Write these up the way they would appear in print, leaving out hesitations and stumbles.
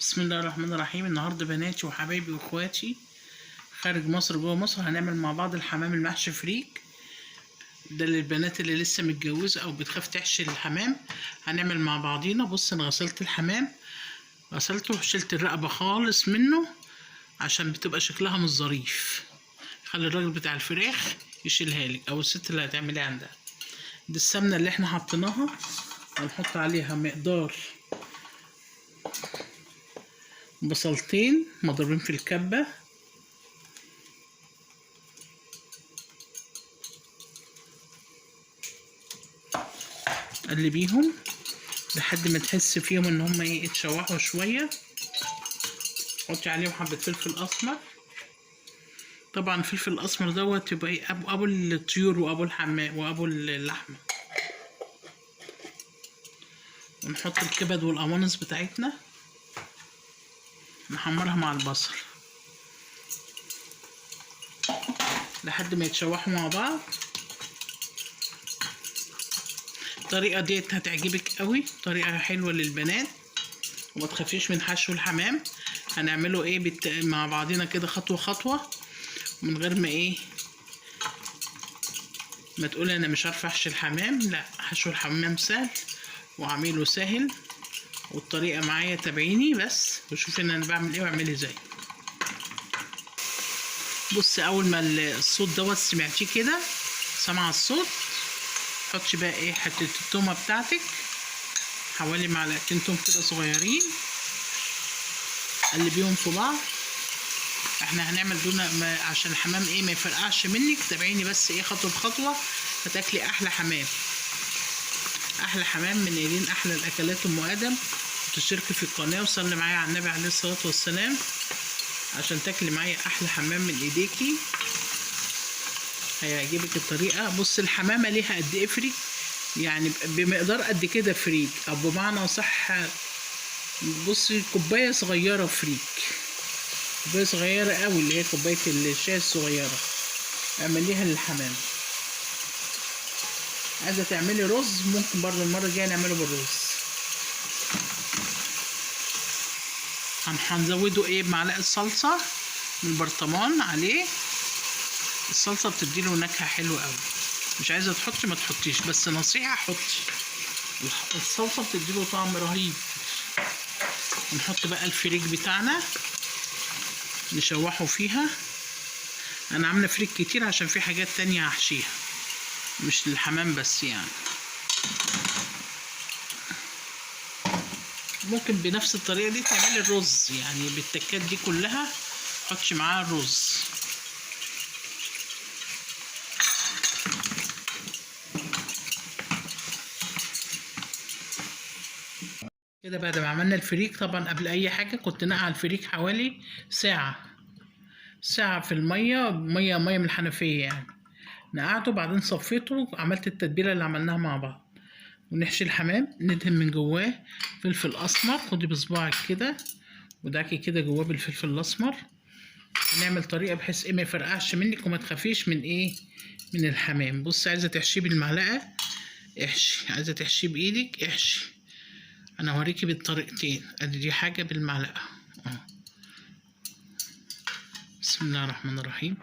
بسم الله الرحمن الرحيم. النهارده بناتي وحبايبي واخواتي خارج مصر جوه مصر هنعمل مع بعض الحمام المحشي فريك. ده للبنات اللي لسه متجوزه او بتخاف تحشي الحمام. هنعمل مع بعضينا. بص، انا غسلت الحمام، غسلته وشلت الرقبه خالص منه عشان بتبقى شكلها مش ظريف. خلي الراجل بتاع الفراخ يشيلها لك او الست اللي هتعمليها عندها. دي السمنه اللي احنا حطيناها، هنحط عليها مقدار بصلتين مضروبين في الكبة، قلبيهم لحد ما تحس فيهم ان هم اتشوحوا شوية. حطي عليهم حبة فلفل اسمر. طبعا الفلفل الاسمر دوت يبقى ابو الطيور وابو الحمام وابو اللحمة. ونحط الكبد والقوانص بتاعتنا نحمرها مع البصل لحد ما يتشوحوا مع بعض. الطريقة ديت هتعجبك قوي، طريقة حلوة للبنات وما تخافيش من حشو الحمام. هنعمله مع بعضنا كده خطوة خطوة من غير ما تقولي انا مش عارفة احشي الحمام. لا، حشو الحمام سهل وعميله سهل، والطريقة معايا تابعيني بس وشوفي ان انا بعمل ايه واعملي ازاي. بص، اول ما الصوت دوت سمعتيه كده، سمع الصوت، حطي بقى حته التومه بتاعتك، حوالي معلقتين توم كده صغيرين، قلبيهم في بعض. احنا هنعمل دون عشان الحمام ما يفرقعش منك. تابعيني بس خطوه بخطوه هتاكلي احلى حمام. احلى حمام من ايدين احلى الاكلات ام ادم. وتشتركي في القناه وصلي معايا على النبي عليه الصلاه والسلام عشان تاكلي معايا احلى حمام من ايديكي. هيعجبك الطريقه. بص، الحمامه ليها قد ايه فريك، يعني بمقدار قد كده فريك، او بمعنى صح. بصي، كوبايه صغيره فريك، كوبايه صغيره قوي اللي هي كوبايه الشاي الصغيره، اعمليها للحمام. عايزه تعملي رز ممكن برضه المره الجايه نعمله بالرز. هنزوده بمعلقه صلصه من البرطمان عليه. الصلصه بتديله نكهه حلوه قوي. مش عايزه تحطي ما تحطيش، بس نصيحه حطي، الصلصه بتديله طعم رهيب. نحط بقى الفريك بتاعنا نشوحه فيها. انا عامله فريك كتير عشان في حاجات تانية هحشيها مش للحمام بس. يعني ممكن بنفس الطريقه دي تعملي الرز، يعني بالتكات دي كلها حطي معاها الرز. كده بعد ما عملنا الفريك، طبعا قبل اي حاجه كنت نقع الفريك حوالي ساعه في الميه ميه من الحنفيه. يعني نقعته بعدين صفيته، عملت التتبيله اللي عملناها مع بعض. ونحشي الحمام، ندهن من جواه فلفل اسمر. خدي بصباعك كده ودعكي كده جواه بالفلفل الاسمر. هنعمل طريقه بحيث ما يفرقعش منك وما تخافيش من من الحمام. بص، عايزه تحشيه بالمعلقه احشي، عايزه تحشيه بايدك احشي. انا هوريكي بالطريقتين. ادي دي حاجه بالمعلقه بسم الله الرحمن الرحيم.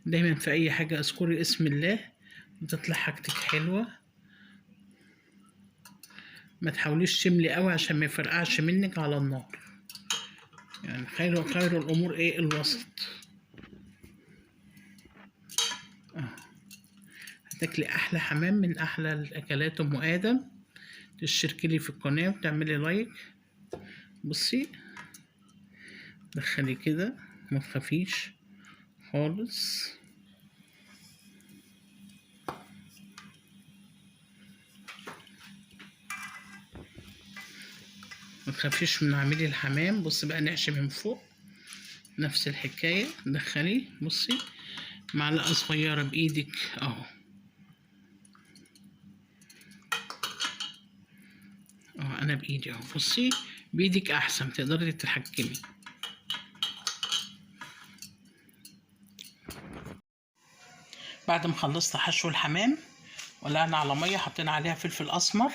دايما في اي حاجه اذكري اسم الله وتطلع حاجتك حلوه. ما تحاوليش تملي قوي عشان ما يفرقعش منك على النار. يعني خير الامور الوسط. هتاكلي احلى حمام من احلى الاكلات ام ادم. تشتركي لي في القناه وتعملي لايك. بصي، دخلي كده ما تخافيش خالص. ما تخافيش من عملي الحمام. بصي بقى، نحشي من فوق نفس الحكايه. دخلي بصي معلقه صغيره بايدك اهو انا بايدي اهو. بصي، بايدك احسن تقدري تتحكمي. بعد ما خلصت حشو الحمام ولعنا على ميه، حطينا عليها فلفل اسمر،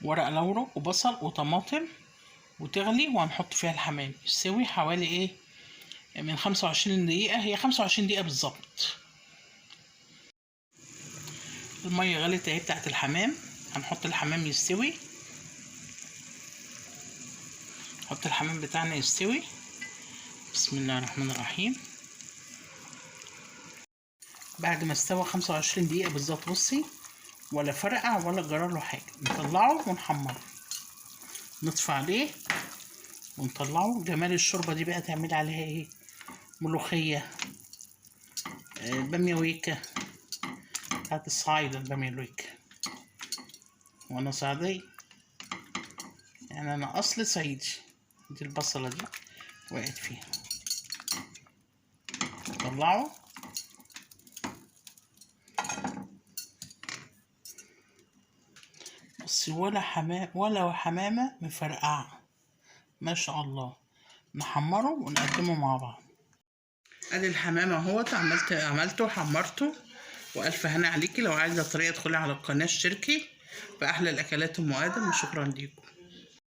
ورق لورا، وبصل، وطماطم، وتغلي، وهنحط فيها الحمام يستوي حوالي ايه من 25 دقيقة، هي 25 دقيقة بالظبط. المية غلت اهي بتاعت الحمام، هنحط الحمام يستوي. نحط الحمام بتاعنا يستوي. بسم الله الرحمن الرحيم. بعد ما استوى 25 دقيقة بالظبط، بصي ولا فرقع ولا جرى له حاجة، نطلعه ونحمره، نطفي عليه ونطلعه. جمال الشوربة دي بقى تعملي عليها ايه؟ ملوخية، بامية ويكا بتاعت الصعايدة، البامية الويكا، وانا صعيدي يعني، انا اصل صعيدي. دي البصلة دي وقعت فيها، نطلعه. بس ولا حمام ولا حمامة مفرقعة، ما شاء الله. نحمره ونقدمه مع بعض. ادي الحمام اهوت، عملته حمرته، والف هنا عليكي. لو عايزه طريقه ادخلي على القناه اشتركي. باحلى الاكلات ام ادم، وشكرا ليكم.